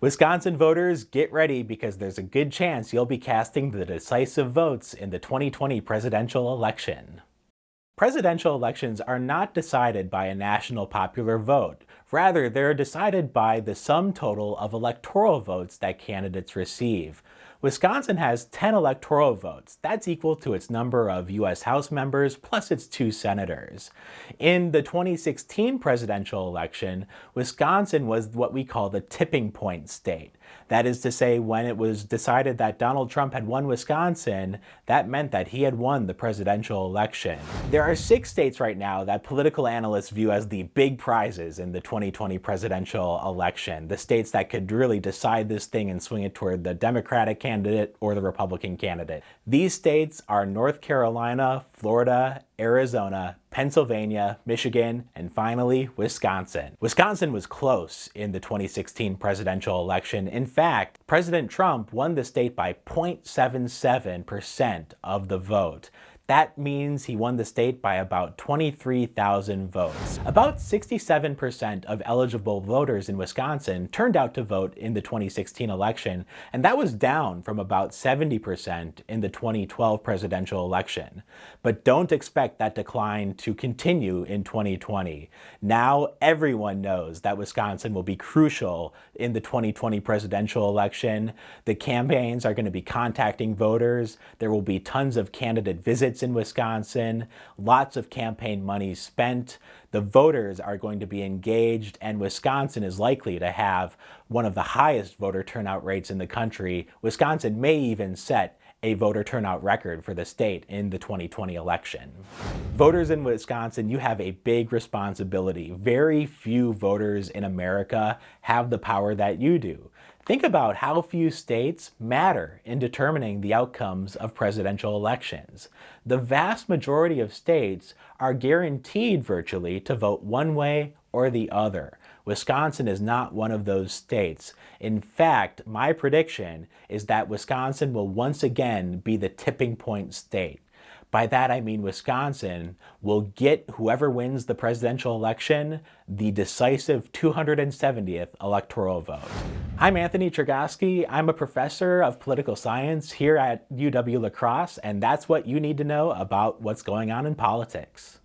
Wisconsin voters, get ready because there's a good chance you'll be casting the decisive votes in the 2020 presidential election. Presidential elections are not decided by a national popular vote. Rather, they're decided by the sum total of electoral votes that candidates receive. Wisconsin has 10 electoral votes. That's equal to its number of U.S. House members plus its 2 senators. In the 2016 presidential election, Wisconsin was what we call the tipping point state. That is to say, when it was decided that Donald Trump had won Wisconsin, that meant that he had won the presidential election. There are 6 states right now that political analysts view as the big prizes in the 2020 presidential election, the states that could really decide this thing and swing it toward the Democratic candidate or the Republican candidate. These states are North Carolina, Florida, Arizona, Pennsylvania, Michigan, and finally, Wisconsin. Wisconsin was close in the 2016 presidential election. In fact, President Trump won the state by 0.77% of the vote. That means he won the state by about 23,000 votes. About 67% of eligible voters in Wisconsin turned out to vote in the 2016 election, and that was down from about 70% in the 2012 presidential election. But don't expect that decline to continue in 2020. Now everyone knows that Wisconsin will be crucial in the 2020 presidential election. The campaigns are going to be contacting voters. There will be tons of candidate visits in Wisconsin, lots of campaign money spent. The voters are going to be engaged, and Wisconsin is likely to have one of the highest voter turnout rates in the country. Wisconsin may even set a voter turnout record for the state in the 2020 election. Voters in Wisconsin, you have a big responsibility. Very few voters in America have the power that you do. Think about how few states matter in determining the outcomes of presidential elections. The vast majority of states are guaranteed virtually to vote one way or the other. Wisconsin is not one of those states. In fact, my prediction is that Wisconsin will once again be the tipping point state. By that I mean Wisconsin will get whoever wins the presidential election the decisive 270th electoral vote. I'm Anthony Chergosky. I'm a professor of political science here at UW-La Crosse, and that's what you need to know about what's going on in politics.